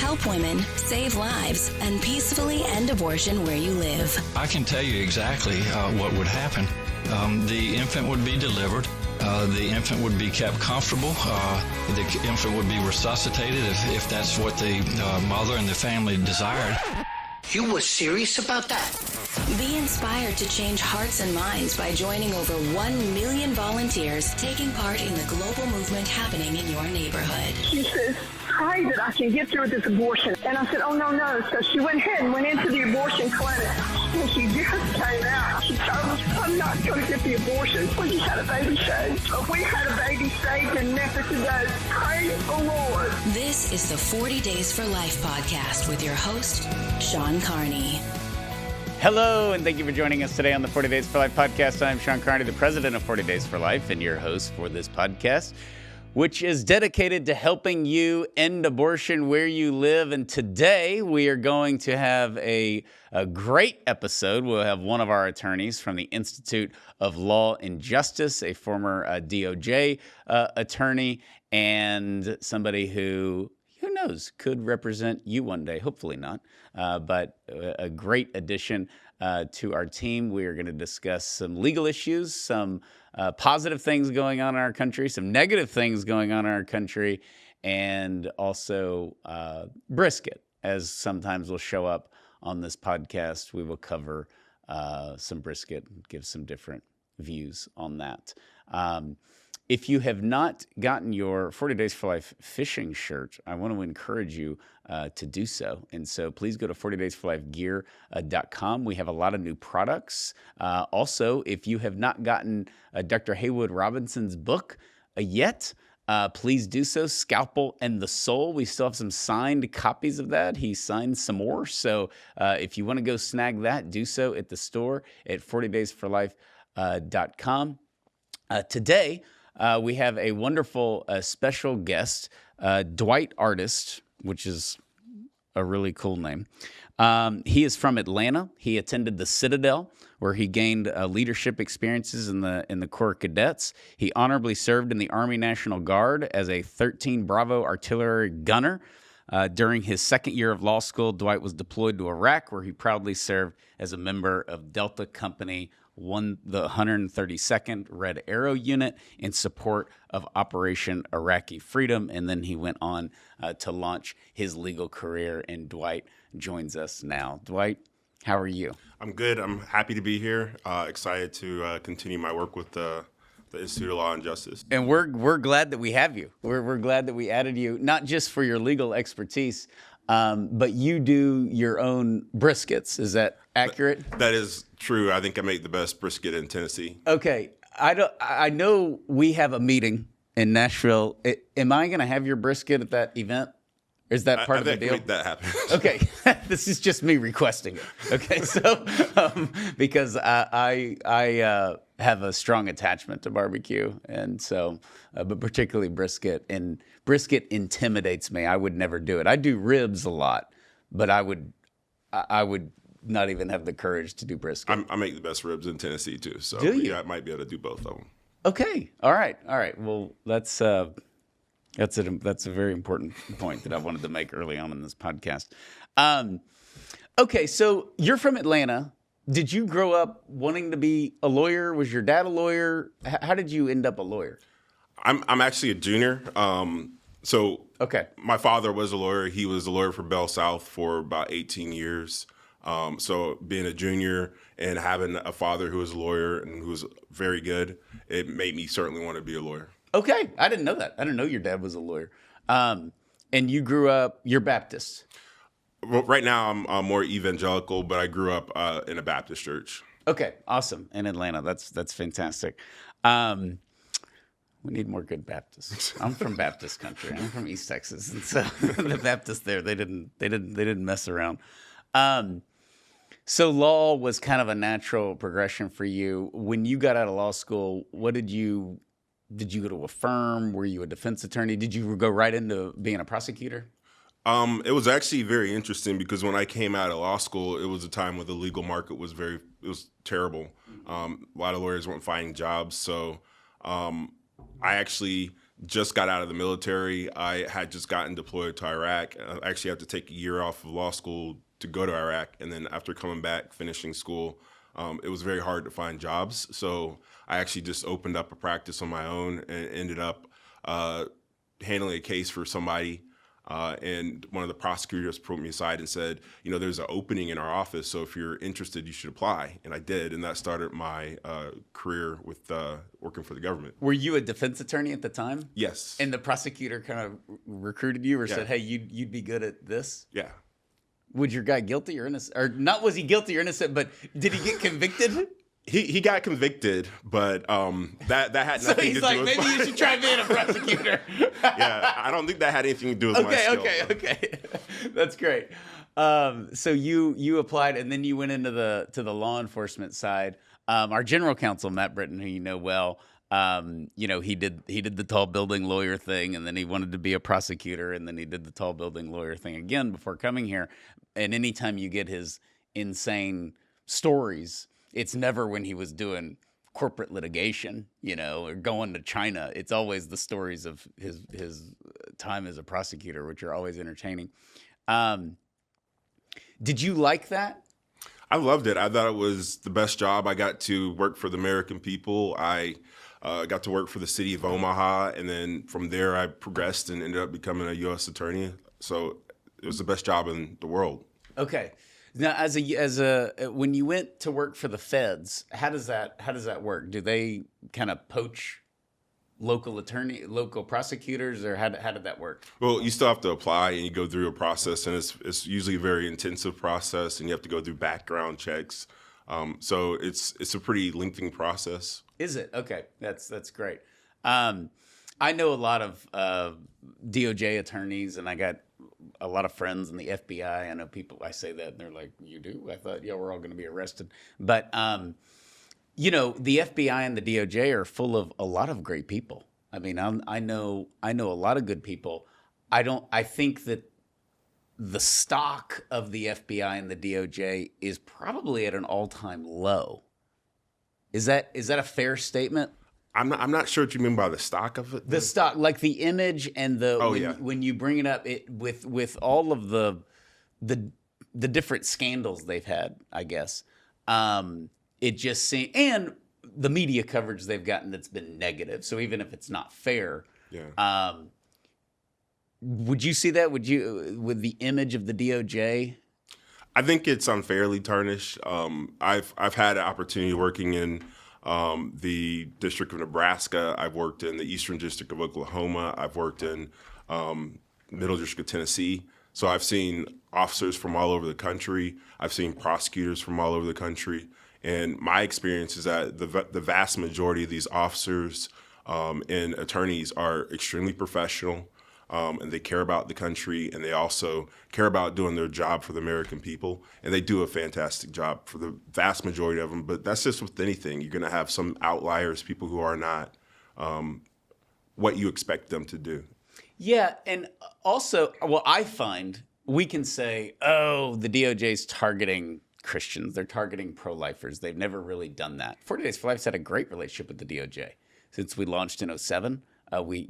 help women, save lives, and peacefully end abortion where you live. I can tell you exactly what would happen. The infant would be delivered. The infant would be kept comfortable. The infant would be resuscitated if that's what the mother and the family desired. You were serious about that? Be inspired to change hearts and minds by joining over 1 million volunteers taking part in the global movement happening in your neighborhood. She says, pray that I can get through this abortion. And I said, oh, no. So she went ahead and went into the abortion clinic. And she just came out. She told us, I'm not going to get the abortion. We just had a baby saved. We had a baby saved in Memphis today. Praise the Lord. This is the 40 Days for Life podcast with your host, Sean Carney. Hello, and thank you for joining us today on the 40 Days for Life podcast. I'm Sean Carney, the president of 40 Days for Life, and your host for this podcast, which is dedicated to helping you end abortion where you live. And today we are going to have a great episode. We'll have one of our attorneys from the Institute of Law and Justice, a former DOJ attorney, and somebody who knows, could represent you one day. Hopefully not, but a great addition to our team. We are going to discuss some legal issues, some positive things going on in our country, some negative things going on in our country, and also brisket, as sometimes will show up on this podcast. We will cover some brisket and give some different views on that. If you have not gotten your 40 Days for Life fishing shirt, I want to encourage you to do so. And so please go to 40daysforlifegear.com. We have a lot of new products. Also, if you have not gotten Dr. Haywood Robinson's book yet, please do so. Scalpel and the Soul. We still have some signed copies of that. He signed some more. So if you want to go snag that, do so at the store at 40daysforlife.com. Today, we have a wonderful special guest, Dwight Artist, which is a really cool name. He is from Atlanta. He attended the Citadel, where he gained leadership experiences in the Corps of Cadets. He honorably served in the Army National Guard as a 13 Bravo artillery gunner. During his second year of law school, Dwight was deployed to Iraq, where he proudly served as a member of Delta Company the 132nd Red Arrow Unit in support of Operation Iraqi Freedom, and then he went on to launch his legal career, and Dwight joins us now. Dwight, how are you? I'm good. I'm happy to be here. Excited to continue my work with the Institute of Law and Justice. And we're glad that we have you. We're glad that we added you, not just for your legal expertise, but you do your own briskets. Is that accurate? That is true. I think I make the best brisket in Tennessee. Okay. I know we have a meeting in Nashville. Am I going to have your brisket at that event? Or is that part of the deal? I think that happen. Okay. This is just me requesting it. Okay. So, because I have a strong attachment to barbecue, and so, but particularly brisket, and brisket intimidates me. I would never do it. I do ribs a lot, but I would not even have the courage to do brisket. I make the best ribs in Tennessee too, so yeah, I might be able to do both of them. Okay. All right. Well, that's a very important point that I wanted to make early on in this podcast. Okay, so you're from Atlanta. Did you grow up wanting to be a lawyer? Was your dad a lawyer? How did you end up a lawyer? I'm actually a junior. Okay. My father was a lawyer. He was a lawyer for Bell South for about 18 years. So being a junior and having a father who was a lawyer and who was very good, it made me certainly want to be a lawyer. Okay. I didn't know that. I didn't know your dad was a lawyer. And you grew up, you're Baptist. Well, right now I'm more evangelical, but I grew up in a Baptist church. Okay. Awesome. In Atlanta. That's fantastic. We need more good Baptists. I'm from Baptist country. I'm from East Texas. And so the Baptists there, they didn't mess around. So law was kind of a natural progression for you. When you got out of law school, did you go to a firm? Were you a defense attorney? Did you go right into being a prosecutor? It was actually very interesting because when I came out of law school, it was a time where the legal market was terrible. A lot of lawyers weren't finding jobs. So I actually just got out of the military. I had just gotten deployed to Iraq. I actually had to take a year off of law school to go to Iraq. And then after coming back, finishing school, it was very hard to find jobs. So I actually just opened up a practice on my own and ended up handling a case for somebody. And one of the prosecutors pulled me aside and said, there's an opening in our office, so if you're interested, you should apply. And I did, and that started my career with working for the government. Were you a defense attorney at the time? Yes. And the prosecutor kind of recruited you or said, hey, you'd be good at this? Yeah. Was your guy guilty or innocent? Or not was he guilty or innocent, but did he get convicted? He got convicted, but that had nothing to do with. So he's like, maybe you should try being a prosecutor. Yeah, I don't think that had anything to do with my skill. Okay. That's great. So you applied, and then you went into the law enforcement side. Our general counsel, Matt Britton, who you know well, he did the tall building lawyer thing, and then he wanted to be a prosecutor, and then he did the tall building lawyer thing again before coming here. And anytime you get his insane stories, it's never when he was doing corporate litigation, or going to China. It's always the stories of his time as a prosecutor, which are always entertaining. Did you like that? I loved it. I thought it was the best job. I got to work for the American people. I got to work for the city of Omaha, and then from there I progressed and ended up becoming a U.S. attorney. So it was the best job in the world. Okay. Now, as a when you went to work for the feds, how does that work? Do they kind of poach local prosecutors, or how did that work? Well, you still have to apply, and you go through a process, and it's usually a very intensive process, and you have to go through background checks. So it's a pretty lengthy process. Is it? Okay, that's great. I know a lot of DOJ attorneys, and I got a lot of friends in the FBI. I know people, I say that, and they're like, you do? I thought, we're all going to be arrested. But, the FBI and the DOJ are full of a lot of great people. I mean, I know a lot of good people. I think that the stock of the FBI and the DOJ is probably at an all-time low. Is that a fair statement? I'm not sure what you mean by the stock of it. The stock, like the image and when you bring it up, with all of the different scandals they've had, I guess, it just seems, and the media coverage they've gotten that's been negative. So even if it's not fair, would you see that? Would you, with the image of the DOJ? I think it's unfairly tarnished. I've had an opportunity working in the District of Nebraska. I've worked in the Eastern District of Oklahoma. I've worked in Middle District of Tennessee. So I've seen officers from all over the country. I've seen prosecutors from all over the country. And my experience is that the vast majority of these officers and attorneys are extremely professional, and they care about the country, and they also care about doing their job for the American people. And they do a fantastic job for the vast majority of them. But that's just with anything. You're going to have some outliers, people who are not what you expect them to do. Yeah, and also, I find we can say, the DOJ's targeting Christians. They're targeting pro-lifers. They've never really done that. 40 Days for Life's had a great relationship with the DOJ since we launched in 2007.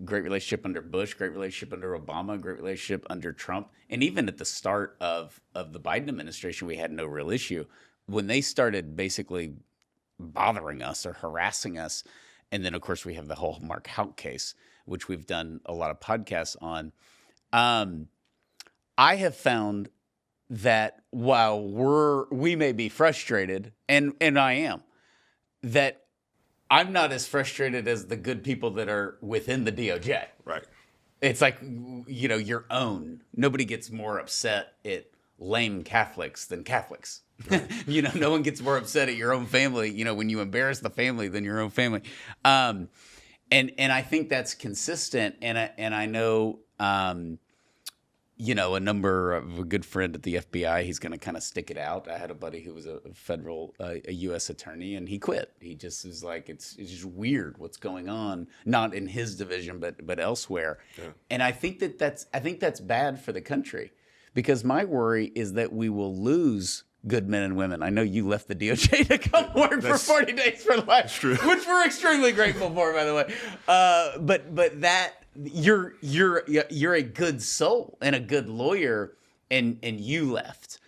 Great relationship under Bush, great relationship under Obama, great relationship under Trump. And even at the start of the Biden administration, we had no real issue. When they started basically bothering us or harassing us, and then, of course, we have the whole Mark Houck case, which we've done a lot of podcasts on. I have found that while we may be frustrated, and I am, that I'm not as frustrated as the good people that are within the DOJ. Right. It's like, your own. Nobody gets more upset at lame Catholics than Catholics. Right. No one gets more upset at your own family, when you embarrass the family than your own family. And I think that's consistent. And I know, a number of a good friend at the FBI, he's going to kind of stick it out. I had a buddy who was a U.S. attorney, and he quit. He just is like, it's just weird what's going on, not in his division, but elsewhere. Yeah. And I think that's bad for the country, because my worry is that we will lose good men and women. I know you left the DOJ to come work for 40 Days for Life, which we're extremely grateful for, by the way. But that you're a good soul and a good lawyer, and you left.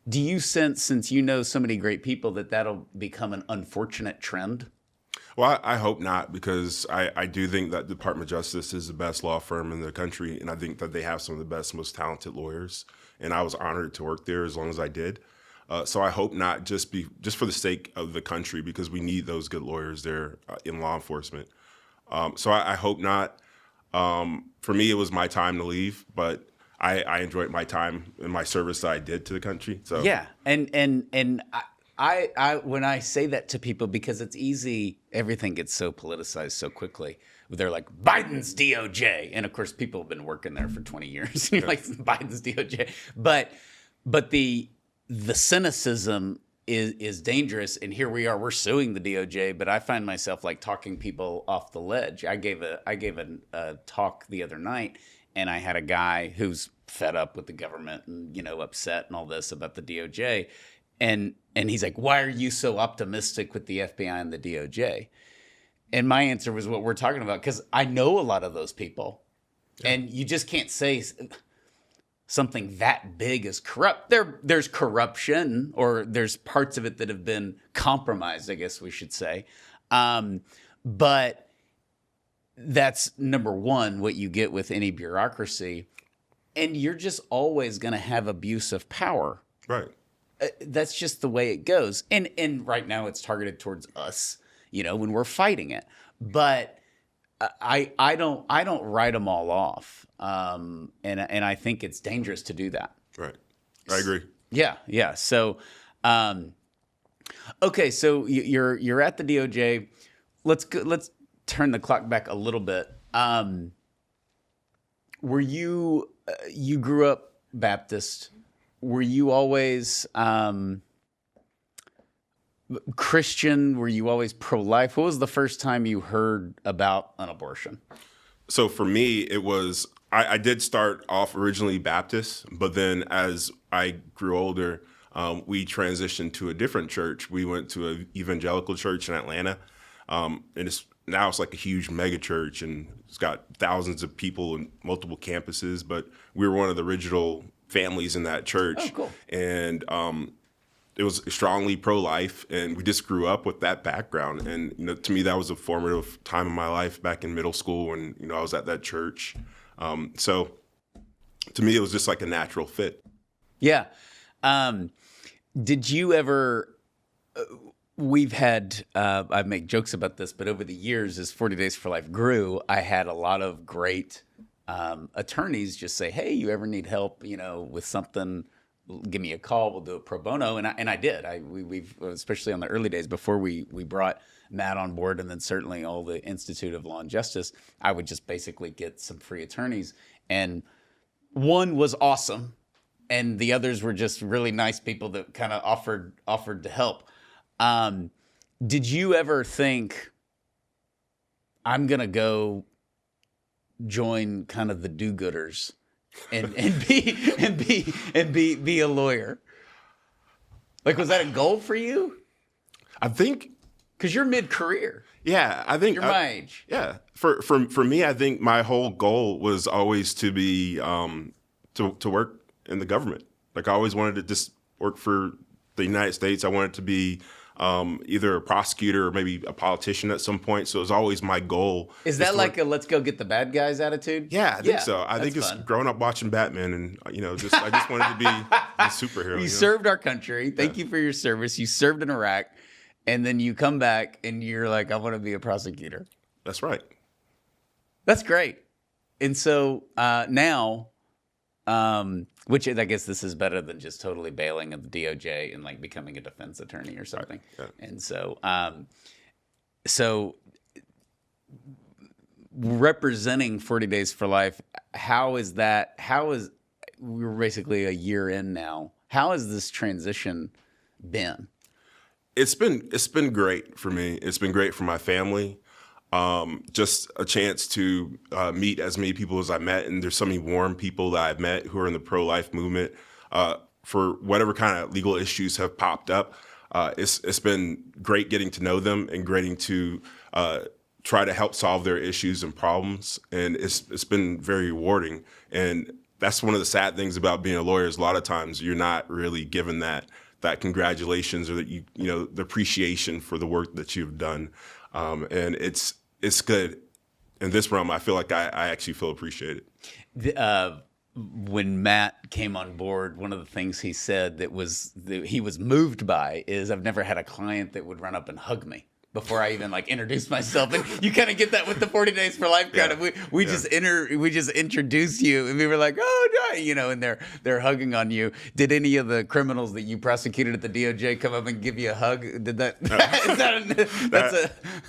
Do you sense, since you know so many great people, that that'll become an unfortunate trend? Well, I hope not, because I do think that the Department of Justice is the best law firm in the country, and I think that they have some of the best, most talented lawyers, and I was honored to work there as long as I did. So I hope not, just for the sake of the country, because we need those good lawyers there in law enforcement. So I hope not. For me, it was my time to leave, but I enjoyed my time and my service that I did to the country. So yeah, and I when I say that to people, because it's easy, everything gets so politicized so quickly. They're like, Biden's DOJ, and of course, people have been working there for 20 years. You're like, Biden's DOJ, but the cynicism is dangerous. And here we are, we're suing the DOJ, but I find myself like talking people off the ledge. I gave a talk the other night, and I had a guy who's fed up with the government and, upset and all this about the DOJ. And he's like, why are you so optimistic with the FBI and the DOJ? And my answer was what we're talking about, because I know a lot of those people. Yeah. And you just can't say something that big is corrupt. There's corruption, or there's parts of it that have been compromised, I guess we should say. But that's number one, what you get with any bureaucracy. And you're just always going to have abuse of power. Right. That's just the way it goes. And right now it's targeted towards us, when we're fighting it. But I don't write them all off. And I think it's dangerous to do that. Right. I agree. Yeah. So, okay. So you're at the DOJ. Let's turn the clock back a little bit. Were you grew up Baptist? Were you always Christian? Were you always pro-life? What was the first time you heard about an abortion? So for me, it was, I did start off originally Baptist, but then as I grew older, we transitioned to a different church. We went to an evangelical church in Atlanta. And now it's like a huge mega church, and it's got thousands of people and multiple campuses, but we were one of the original families in that church. Oh, cool. And it was strongly pro-life, and we just grew up with that background. And, to me, that was a formative time in my life back in middle school when, I was at that church. So to me, it was just like a natural fit. Yeah. Did you ever... We've had, I make jokes about this, but over the years, as 40 Days for Life grew, I had a lot of great attorneys just say, hey, you ever need help, with something, give me a call, we'll do it pro bono. And I did. We've especially on the early days before we brought Matt on board, and then certainly all the Institute of Law and Justice, I would just basically get some free attorneys. And one was awesome, and the others were just really nice people that kind of offered to help. Did you ever think, I'm going to go join kind of the do-gooders and be a lawyer? Like, was that a goal for you? I think, because you're mid-career. Yeah, I think you're my age. Yeah. For me, I think my whole goal was always to be, to work in the government. Like, I always wanted to just work for the United States. I wanted to be either a prosecutor or maybe a politician at some point. So it was always my goal. Is that like a let's go get the bad guys attitude? Yeah, I think so. I think it's fun. Growing up watching Batman, and I just wanted to be a superhero. You served our country. Thank you for your service. You served in Iraq, and then you come back and you're like, I want to be a prosecutor. That's right. That's great. And so now, which I guess this is better than just totally bailing of the DOJ and like becoming a defense attorney or something. Right. Yeah. And so representing 40 Days for Life, we're basically a year in now. How has this transition been? It's been great for me. It's been great for my family. Just a chance to meet as many people as I met, and there's so many warm people that I've met who are in the pro-life movement. for whatever kind of legal issues have popped up. It's been great getting to know them and getting to try to help solve their issues and problems, and it's been very rewarding. And that's one of the sad things about being a lawyer is a lot of times you're not really given that congratulations or that you know the appreciation for the work that you've done, and it's good. In this realm, I feel like I actually feel appreciated. When Matt came on board, one of the things he said that he was moved by is I've never had a client that would run up and hug me before I even like introduced myself. And you kind of get that with the 40 Days for Life kind of. We just introduce you, and we were like, oh no, you know, and they're hugging on you. Did any of the criminals that you prosecuted at the DOJ come up and give you a hug? Did that?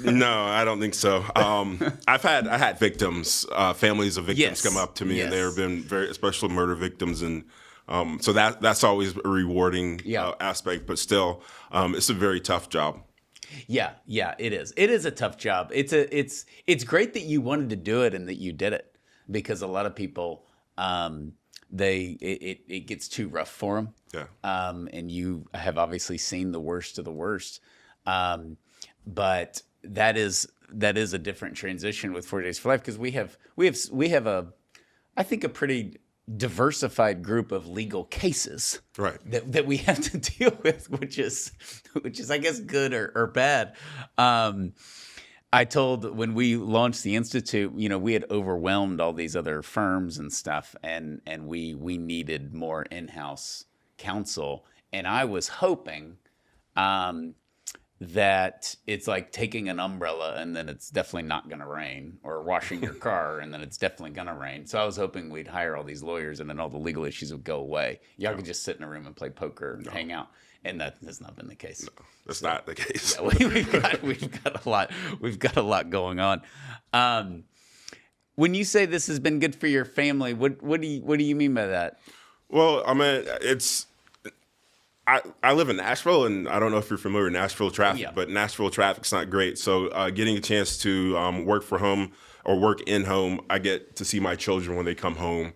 No, I don't think so. I had victims, families of victims come up to me, and there have been especially murder victims, and so that's always a rewarding aspect. But still, it's a very tough job. Yeah, it is. It is a tough job. It's great that you wanted to do it and that you did it, because a lot of people it gets too rough for them. Yeah. And you have obviously seen the worst of the worst. But that is a different transition with 40 Days for Life, because we have I think a pretty diversified group of legal cases that we have to deal with, which is I guess good or bad. I told when we launched the Institute, you know, we had overwhelmed all these other firms and stuff, and we needed more in-house counsel, and I was hoping that it's like taking an umbrella and then it's definitely not going to rain, or washing your car and then it's definitely going to rain. So I was hoping we'd hire all these lawyers and then all the legal issues would go away. Y'all could just sit in a room and play poker and hang out. And that has not been the case. No, that's not the case. Yeah, we've got a lot going on. When you say this has been good for your family, what do you mean by that? Well, I mean, I live in Nashville, and I don't know if you're familiar with Nashville traffic, but Nashville traffic's not great. So getting a chance to work for home or work in home, I get to see my children when they come home.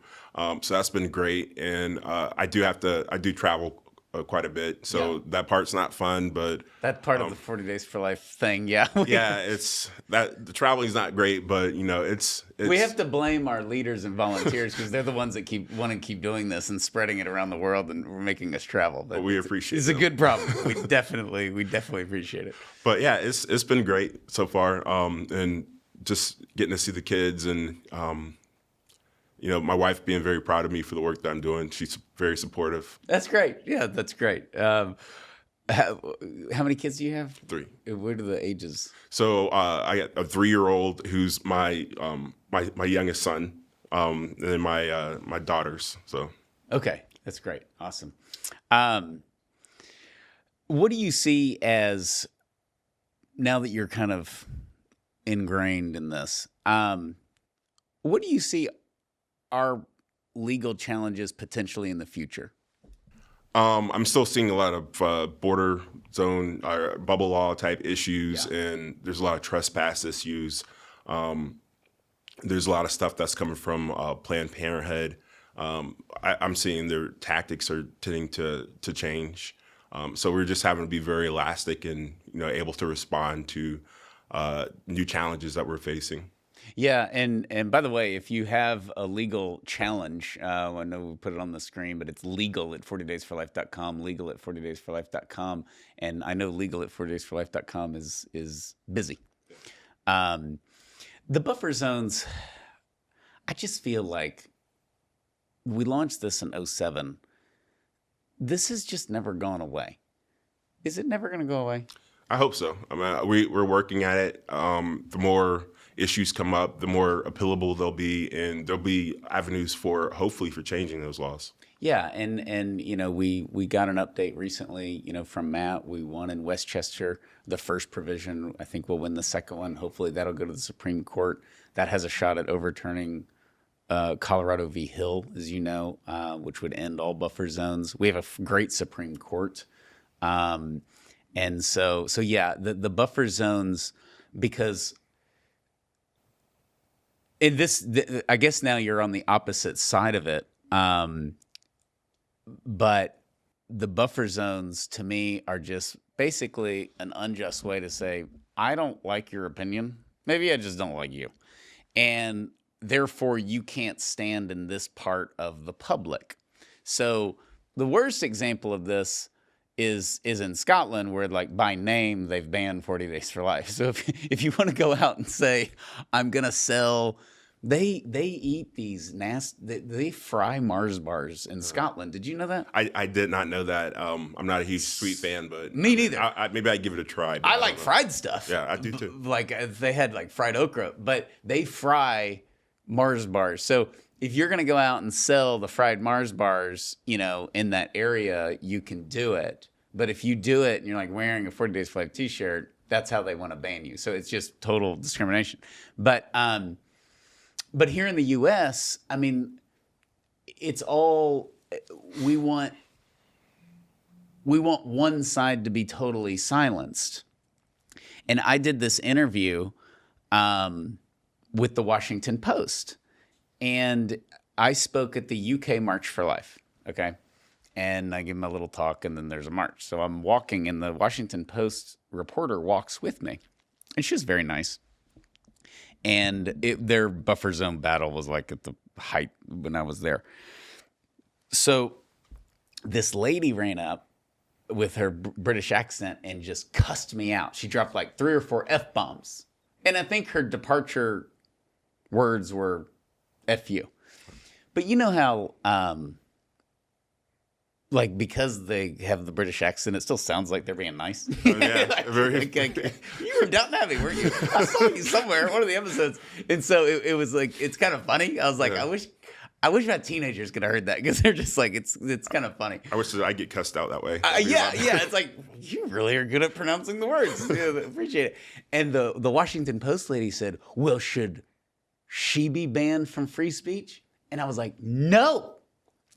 So that's been great. And I do travel quite a bit. So that part's not fun, but that part of the 40 Days for Life thing. Yeah. It's that the traveling's not great, but you know, it's we have to blame our leaders and volunteers, because they're the ones that want to keep doing this and spreading it around the world, and we're making us travel. But we appreciate it. It's a good problem. We definitely appreciate it. But yeah, it's been great so far. And just getting to see the kids, and you know, my wife being very proud of me for the work that I'm doing. She's very supportive. That's great. Yeah, that's great. How many kids do you have? 3. What are the ages? So I got a 3-year-old who's my youngest son, and then my daughters. So okay, that's great, awesome. What do you see as, now that you're kind of ingrained in this? What do you see are legal challenges potentially in the future? I'm still seeing a lot of border zone or bubble law type issues, and there's a lot of trespass issues. There's a lot of stuff that's coming from Planned Parenthood. I'm seeing their tactics are tending to change. So we're just having to be very elastic and able to respond to new challenges that we're facing. Yeah, and by the way, if you have a legal challenge, I know we put it on the screen, but it's legal at 40daysforlife.com, legal at 40daysforlife.com, and I know legal at 40daysforlife.com is busy. The buffer zones, I just feel like we launched this in 2007. This has just never gone away. Is it never going to go away? I hope so. I mean, we're working at it. The more issues come up, the more appealable they'll be, and there'll be avenues hopefully for changing those laws. Yeah, and we got an update recently, from Matt. We won in Westchester the first provision. I think we'll win the second one. Hopefully that'll go to the Supreme Court. That has a shot at overturning Colorado v. Hill, as you know, which would end all buffer zones. We have a great Supreme Court. And so yeah, the buffer zones, because in this, I guess now you're on the opposite side of it. But the buffer zones to me are just basically an unjust way to say, I don't like your opinion. Maybe I just don't like you. And therefore you can't stand in this part of the public. So the worst example of this is in Scotland, where like by name they've banned 40 Days for Life. So if you want to go out and say, I'm gonna sell, they eat these they fry Mars bars in Scotland. Did you know that? I did not know that. I'm not a huge sweet fan, but Me neither. Maybe I'd give it a try. I like fried stuff. Yeah, I do too. Like they had like fried okra, but they fry Mars bars. So if you're going to go out and sell the fried Mars bars, in that area, you can do it. But if you do it and you're like wearing a 40 Days for Life t-shirt, that's how they want to ban you. So it's just total discrimination. But here in the U.S., I mean, it's all we want one side to be totally silenced. And I did this interview with the Washington Post. And I spoke at the UK March for Life, okay? And I give them a little talk, and then there's a march. So I'm walking, and the Washington Post reporter walks with me. And she was very nice. And their buffer zone battle was like at the height when I was there. So this lady ran up with her British accent and just cussed me out. She dropped like 3 or 4 F-bombs. And I think her departure words were F you. But you know how, because they have the British accent, it still sounds like they're being nice. Oh, yeah. You were Downton Abbey, weren't you? I saw you somewhere in one of the episodes. And so it was like, it's kind of funny. I was like, Yeah. I wish my teenagers could have heard that, because they're just like, it's kind of funny. I wish that I get cussed out that way. Yeah. It's like, you really are good at pronouncing the words. Yeah, appreciate it. And the Washington Post lady said, well, should she be banned from free speech? And I was like, no,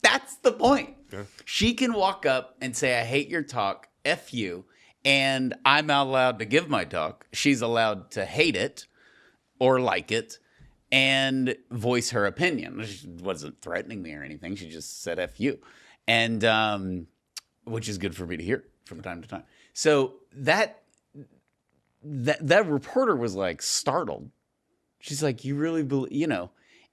that's the point. Yeah. She can walk up and say, I hate your talk, F you, and I'm not allowed to give my talk. She's allowed to hate it or like it and voice her opinion. She wasn't threatening me or anything. She just said F you, and which is good for me to hear from time to time. So that reporter was like startled. She's like, you really believe,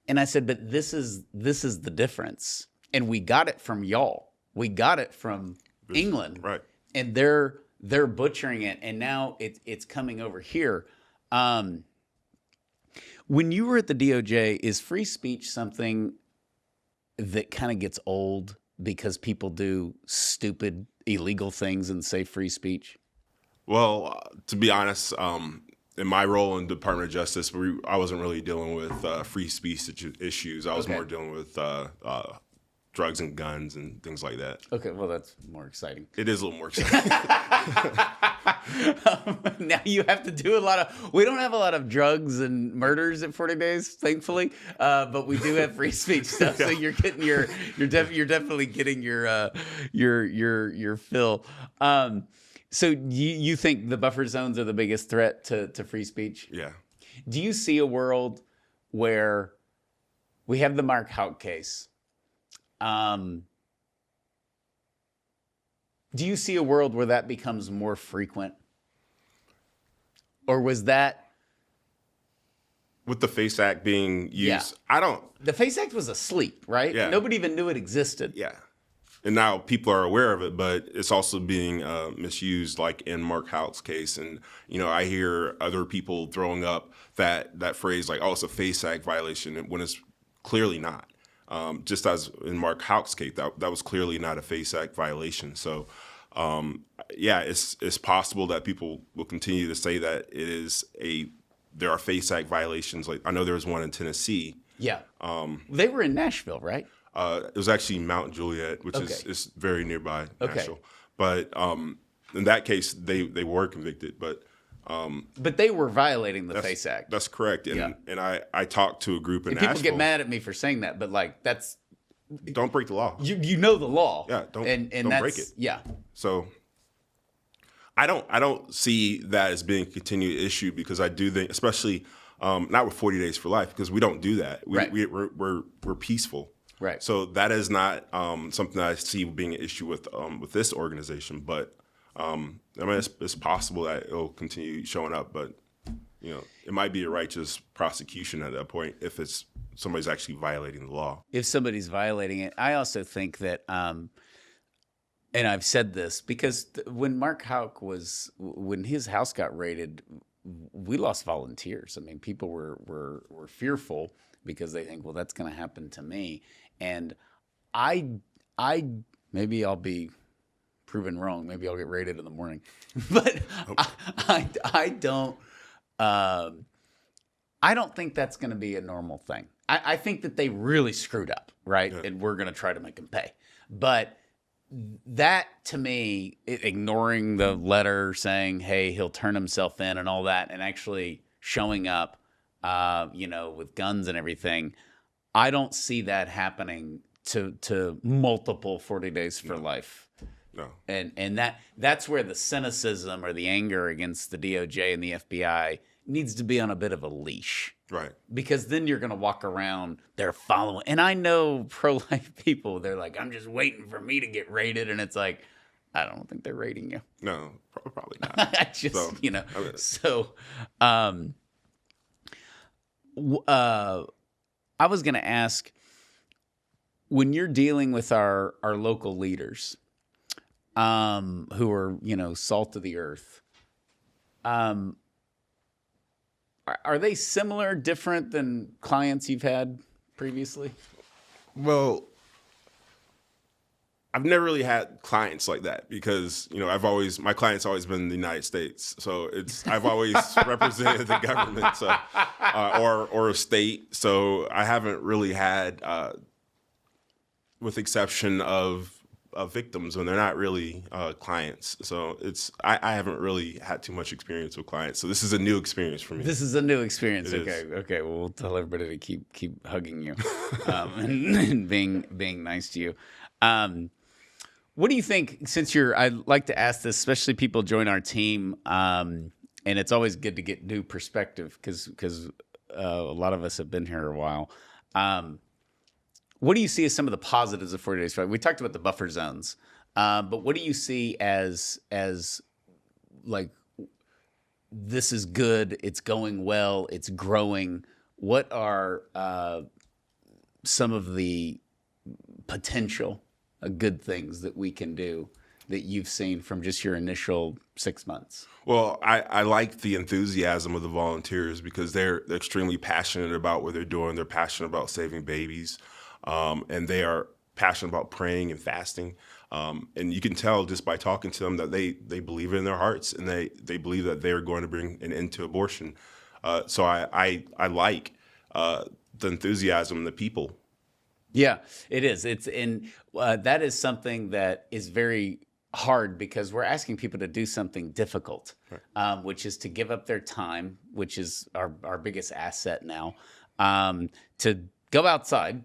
And I said, but this is the difference. And we got it from y'all. We got it from England. Right. And they're butchering it. And now it's coming over here. When you were at the DOJ, is free speech something that kind of gets old because people do stupid, illegal things and say free speech? Well, to be honest, in my role in the Department of Justice, I wasn't really dealing with free speech issues. I was more dealing with drugs and guns and things like that. Okay, well, that's more exciting. It is a little more exciting. Now you have to do we don't have a lot of drugs and murders at 40 Days, thankfully, but we do have free speech stuff. So you're getting you're definitely getting your fill. So you think the buffer zones are the biggest threat to free speech? Yeah. Do you see a world where we have the Mark Houck case? Do you see a world where that becomes more frequent? Or was that... With the FACE Act being used, yeah. The FACE Act was asleep, right? Yeah. Nobody even knew it existed. Yeah. And now people are aware of it, but it's also being misused, like in Mark Houck's case. And, I hear other people throwing up that phrase like, oh, it's a FACE Act violation, when it's clearly not. Just as in Mark Houck's case, that was clearly not a FACE Act violation. So, it's possible that people will continue to say that there are FACE Act violations. Like, I know there was one in Tennessee. Yeah. They were in Nashville, right? It was actually Mount Juliet, which is very nearby Nashville. But in that case, they were convicted. But they were violating the FACE Act. That's correct. And I talked to a group in Nashville. People get mad at me for saying that, but that's... Don't break the law. You know the law. Yeah, don't break it. Yeah. So I don't see that as being a continued issue, because I do think, especially not with 40 Days for Life, because we don't do that. We're peaceful. Right. So that is not something that I see being an issue with this organization. But I mean, it's possible that it'll continue showing up, but it might be a righteous prosecution at that point if it's somebody's actually violating the law. If somebody's violating it, I also think that, and I've said this because when Mark Houck when his house got raided, we lost volunteers. I mean, people were fearful because they think, well, that's going to happen to me. And I maybe I'll be proven wrong. Maybe I'll get raided in the morning, but I don't think that's going to be a normal thing. I think that they really screwed up, right? Yeah. And we're going to try to make them pay. But that, to me, ignoring the letter saying, hey, he'll turn himself in and all that, and actually showing up, with guns and everything, I don't see that happening to multiple 40 days for life. No. And that's where the cynicism or the anger against the DOJ and the FBI needs to be on a bit of a leash. Right. Because then you're going to walk around, they're following. And I know pro-life people, they're like, I'm just waiting for me to get raided. And it's like, I don't think they're raiding you. No, probably not. I was going to ask, when you're dealing with our local leaders, who are, salt of the earth, are they similar, different than clients you've had previously? Well, I've never really had clients like that because, my client's always been the United States. So I've always represented the government, or a state. So I haven't really had, with exception of victims when they're not really clients. So I haven't really had too much experience with clients. So this is a new experience for me. This is a new experience. It Okay. is. Okay. Well, we'll tell everybody to keep hugging you, and being nice to you. What do you think? Since I'd like to ask this, especially people join our team, and it's always good to get new perspective because a lot of us have been here a while. What do you see as some of the positives of 40 days? We talked about the buffer zones, but what do you see as like, this is good, it's going well, it's growing? What are some of the potential good things that we can do that you've seen from just your initial 6 months? Well, I like the enthusiasm of the volunteers because they're extremely passionate about what they're doing. They're passionate about saving babies. And they are passionate about praying and fasting. And you can tell just by talking to them that they believe it in their hearts and they believe that they're going to bring an end to abortion. So I like the enthusiasm of the people. Yeah, it is. That is something that is very hard because we're asking people to do something difficult, right. Which is to give up their time, which is our biggest asset now, to go outside.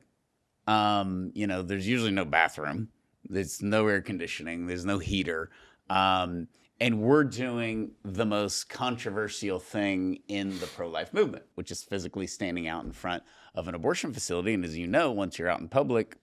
There's usually no bathroom. There's no air conditioning. There's no heater. And we're doing the most controversial thing in the pro-life movement, which is physically standing out in front of an abortion facility. And as you know, once you're out in public,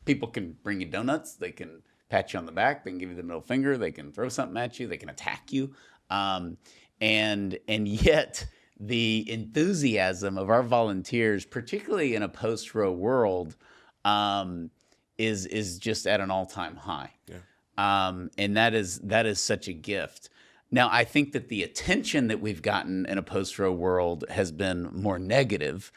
people can bring you donuts. They can pat you on the back. They can give you the middle finger. They can throw something at you. They can attack you. And yet the enthusiasm of our volunteers, particularly in a post-Roe world, is just at an all-time high. Yeah. And that is such a gift. Now, I think that the attention that we've gotten in a post-Roe world has been more negative,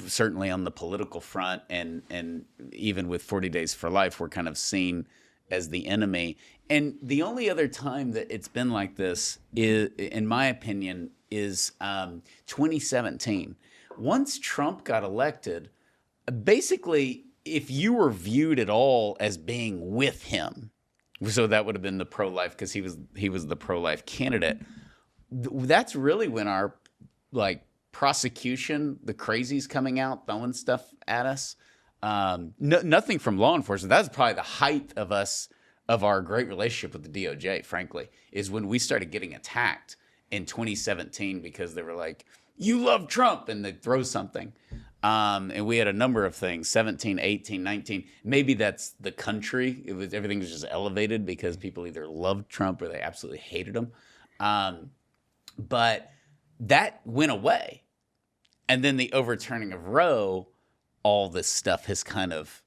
certainly on the political front, and even with 40 Days for Life, we're kind of seen as the enemy. And the only other time that it's been like this, is, in my opinion, is 2017. Once Trump got elected, basically, if you were viewed at all as being with him, so that would have been the pro-life because he was the pro-life candidate. That's really when our prosecution, the crazies coming out throwing stuff at us. Nothing from law enforcement. That's probably the height of our great relationship with the DOJ. Frankly, is when we started getting attacked in 2017 because they were like, "You love Trump," and they throw something. And we had a number of things, 17, 18, 19. Maybe that's the country. Everything was just elevated because people either loved Trump or they absolutely hated him. But that went away. And then the overturning of Roe, all this stuff has kind of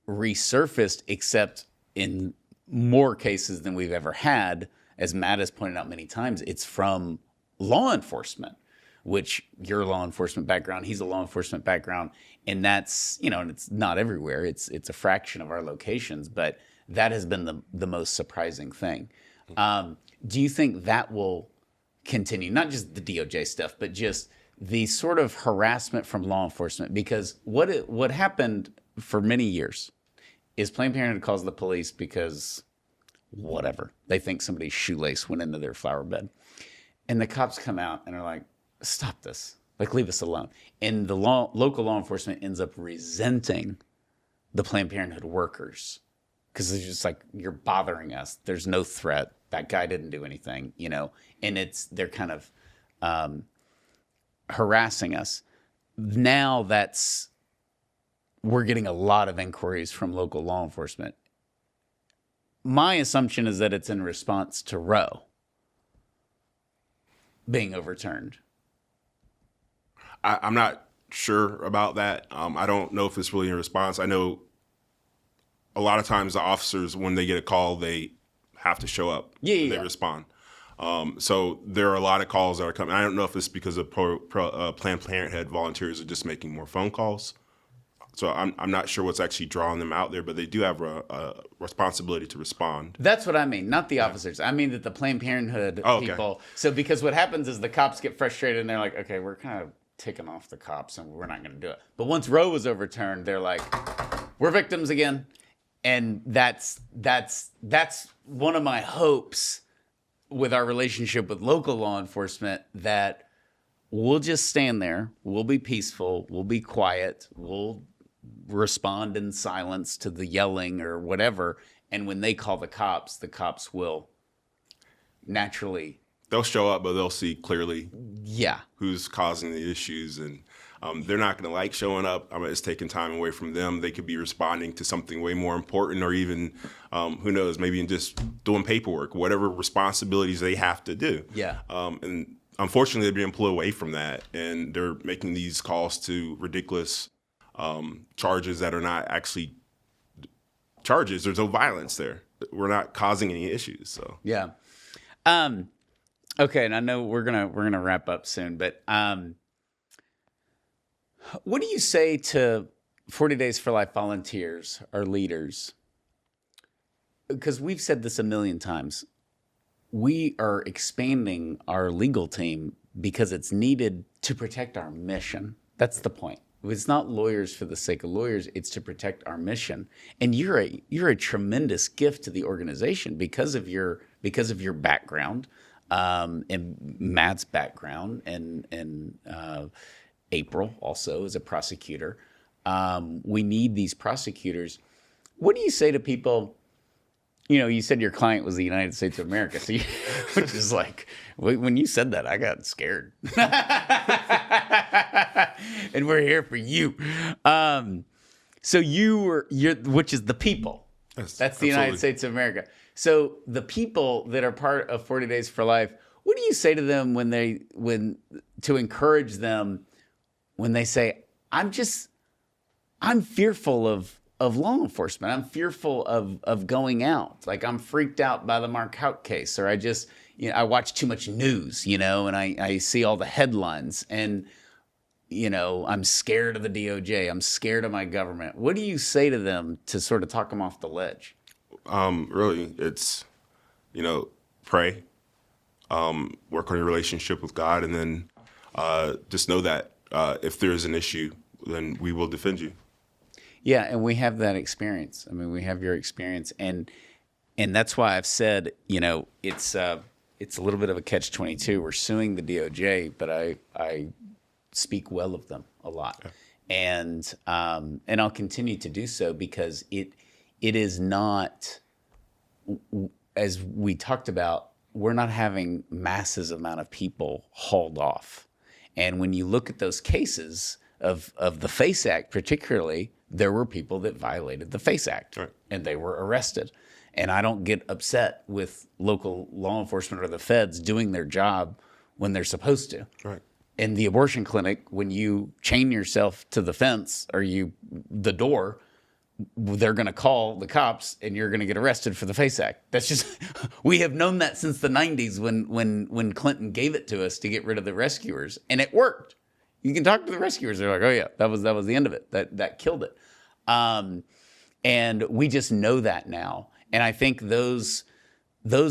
resurfaced, except in more cases than we've ever had. As Matt has pointed out many times, it's from law enforcement, which your law enforcement background, he's a law enforcement background. And that's, and it's not everywhere. It's a fraction of our locations, but that has been the most surprising thing. Do you think that will continue? Not just the DOJ stuff, but just the sort of harassment from law enforcement? Because what happened for many years is Planned Parenthood calls the police because whatever. They think somebody's shoelace went into their flower bed. And the cops come out and are like, stop this. Like, leave us alone. And the local law enforcement ends up resenting the Planned Parenthood workers because it's just like, you're bothering us. There's no threat. That guy didn't do anything, and they're kind of harassing us. Now we're getting a lot of inquiries from local law enforcement. My assumption is that it's in response to Roe being overturned. I'm not sure about that. I don't know if it's really in response. I know a lot of times the officers, when they get a call, they have to show up. They respond. So there are a lot of calls that are coming. I don't know if it's because of Planned Parenthood volunteers are just making more phone calls. So I'm not sure what's actually drawing them out there, but they do have a responsibility to respond. That's what I mean, not the officers. I mean that the Planned Parenthood people. So because what happens is the cops get frustrated and they're like, okay, we're kind of ticking off the cops and we're not going to do it. But once Roe was overturned, they're like, we're victims again. And that's one of my hopes with our relationship with local law enforcement, that we'll just stand there, we'll be peaceful, we'll be quiet, we'll respond in silence to the yelling or whatever. And when they call the cops will naturally... They'll show up, but they'll see clearly who's causing the issues. And they're not going to like showing up. It's taking time away from them. They could be responding to something way more important, or even, who knows, maybe just doing paperwork, whatever responsibilities they have to do. And unfortunately, they're being pulled away from that. And they're making these calls to ridiculous charges that are not actually charges. There's no violence there. We're not causing any issues. So okay, and I know we're gonna wrap up soon, but what do you say to 40 Days for Life volunteers or leaders? Because we've said this a million times. We are expanding our legal team because it's needed to protect our mission. That's the point. It's not lawyers for the sake of lawyers. It's to protect our mission. And you're a tremendous gift to the organization because of your background, and Matt's background, and April also is a prosecutor. We need these prosecutors. What do you say to people? You said your client was the United States of America, so which is like, when you said that, I got scared. And we're here for you. So you're, which is the people. Yes, that's the United States of America. So the people that are part of 40 Days for Life, what do you say to them to encourage them when they say, I'm fearful of law enforcement. I'm fearful of going out. Like, I'm freaked out by the Mark Houck case, or I watch too much news, and I see all the headlines, and, I'm scared of the DOJ. I'm scared of my government. What do you say to them to sort of talk them off the ledge? Really, it's, pray, work on your relationship with God, and then just know that if there's an issue, then we will defend you. Yeah, and we have that experience. I mean, we have your experience, and that's why I've said, it's a little bit of a catch-22. We're suing the DOJ, but I speak well of them a lot, and I'll continue to do so because it is not, as we talked about, we're not having masses amount of people hauled off. And when you look at those cases of the FACE Act particularly, there were people that violated the FACE Act, right, and they were arrested. And I don't get upset with local law enforcement or the feds doing their job when they're supposed to. right. In the abortion clinic, when you chain yourself to the fence or the door, they're going to call the cops and you're going to get arrested for the FACE Act. That's just, we have known that since the 90s when Clinton gave it to us to get rid of the rescuers, and it worked. You can talk to the rescuers. They're like, oh yeah, that was the end of it. That killed it. And we just know that now. And I think those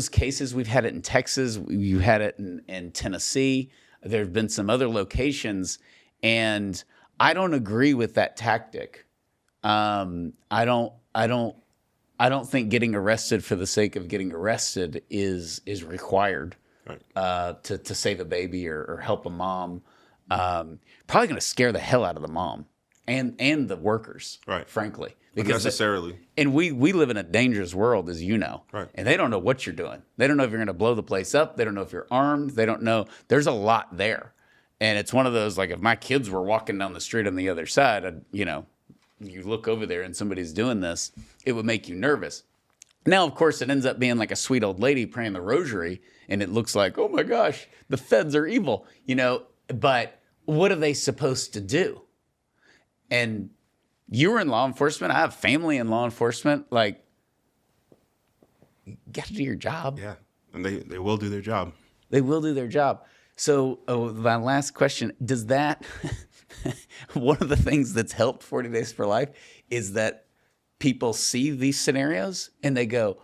cases, we've had it in Texas, you had it in Tennessee. There have been some other locations, and I don't agree with that tactic. I don't think getting arrested for the sake of getting arrested is required, right, to save a baby or help a mom. Probably going to scare the hell out of the mom and the workers, right? Frankly, because necessarily. And we live in a dangerous world, as you know, right? And they don't know what you're doing. They don't know if you're going to blow the place up. They don't know if you're armed. They don't know. There's a lot there, and it's one of those, like, if my kids were walking down the street on the other side, you look over there and somebody's doing this, it would make you nervous. Now, of course, it ends up being like a sweet old lady praying the rosary, and it looks like, oh my gosh, the feds are evil, but what are they supposed to do? And you were in law enforcement. I have family in law enforcement. Like, you got to do your job. Yeah, and they will do their job. They will do their job. So my last question, does that, one of the things that's helped 40 Days for Life is that people see these scenarios and they go,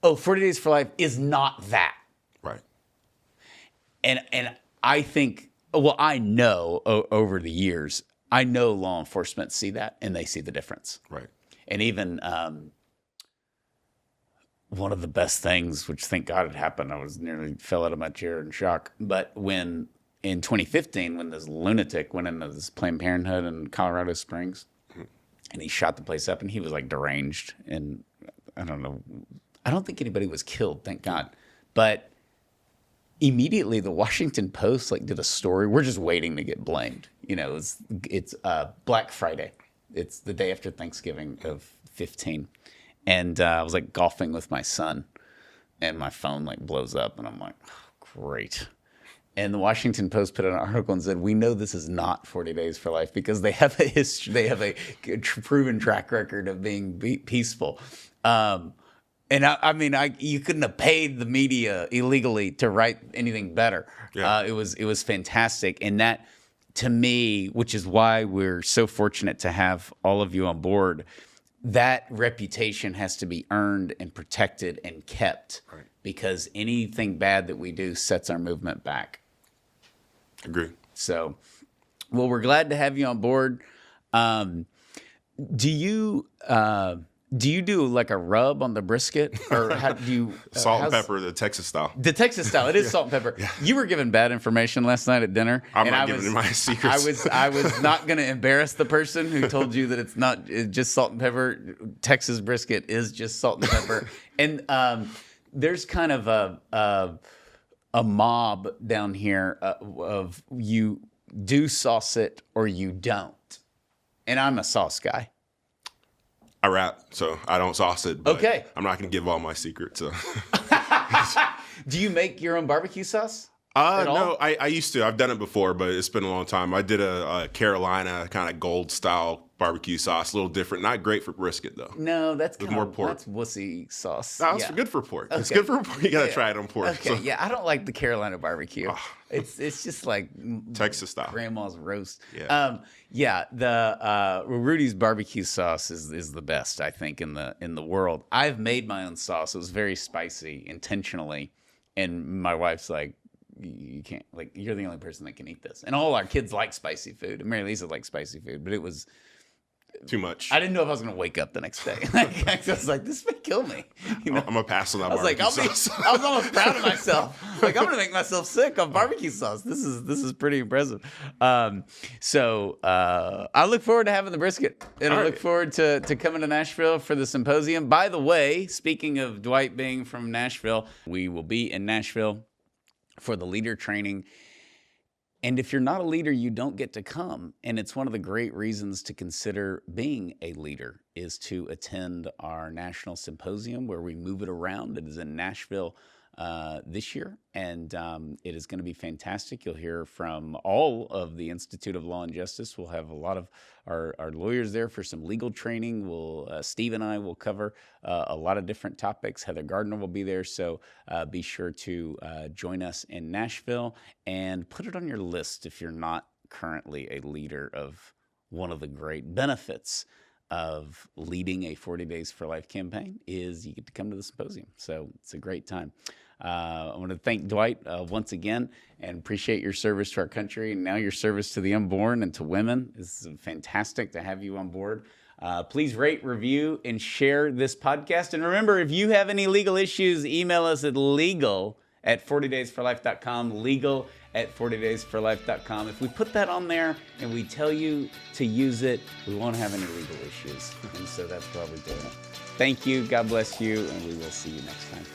oh, 40 Days for Life is not that. Right. And I think, well, I know over the years, I know law enforcement see that and they see the difference. Right. And even one of the best things, which thank God it happened, I was nearly fell out of my chair in shock. But when in 2015, when this lunatic went into this Planned Parenthood in Colorado Springs, and he shot the place up, and he was like deranged, and I don't know, I don't think anybody was killed, thank God. But immediately the Washington Post did a story. We're just waiting to get blamed. It's Black Friday. It's the day after Thanksgiving of 15. And I was golfing with my son, and my phone blows up, and I'm like, oh, great. And the Washington Post put out an article and said, we know this is not 40 Days for Life because they have a history, they have a proven track record of being peaceful. And you couldn't have paid the media illegally to write anything better. Yeah. It was fantastic. And that, to me, which is why we're so fortunate to have all of you on board, that reputation has to be earned and protected and kept, right, because anything bad that we do sets our movement back. Agree. So, well, we're glad to have you on board. Do you do a rub on the brisket, or how do you salt and pepper, the Texas style? The Texas style. It is salt and pepper. Yeah. You were given bad information last night at dinner. I'm not giving my secrets. I was not going to embarrass the person who told you that it's not just salt and pepper. Texas brisket is just salt and pepper. And there's kind of a mob down here of you do sauce it or you don't. And I'm a sauce guy. I rap, so I don't sauce it. But okay. I'm not going to give all my secrets. So. Do you make your own barbecue sauce? No, I used to. I've done it before, but it's been a long time. I did a Carolina kind of gold style barbecue sauce, a little different. Not great for brisket though. No, that's more pork. That's wussy sauce. No, it's good for pork. Okay. It's good for pork. You got to try it on pork. Okay, so. Yeah, I don't like the Carolina barbecue. It's just like Texas style. Grandma's roast. Yeah. The Rudy's barbecue sauce is the best, I think, in the world. I've made my own sauce. It was very spicy intentionally, and my wife's like, you can't, you're the only person that can eat this. And all our kids like spicy food. And Mary Lisa likes spicy food, but it was too much. I didn't know if I was going to wake up the next day. I was like, this may kill me. I'm going to pass on that barbecue sauce. I was almost proud of myself. I'm going to make myself sick on barbecue sauce. This is pretty impressive. So I look forward to having the brisket. And I look forward to coming to Nashville for the symposium. By the way, speaking of Dwight being from Nashville, we will be in Nashville for the leader training. And if you're not a leader, you don't get to come. And it's one of the great reasons to consider being a leader is to attend our national symposium where we move it around. It is in Nashville this year, and it is going to be fantastic. You'll hear from all of the Institute of Law and Justice. We'll have a lot of our lawyers there for some legal training. Steve and I will cover a lot of different topics. Heather Gardner will be there, so be sure to join us in Nashville and put it on your list if you're not currently a leader of one of the great benefits of leading a 40 Days for Life campaign is you get to come to the symposium. So it's a great time. I want to thank Dwight once again and appreciate your service to our country and now your service to the unborn and to women. It's fantastic to have you on board. Please rate, review, and share this podcast. And remember, if you have any legal issues, email us at legal@40daysforlife.com, legal@40daysforlife.com. If we put that on there and we tell you to use it, we won't have any legal issues. And so that's why we're doing it. Thank you. God bless you. And we will see you next time.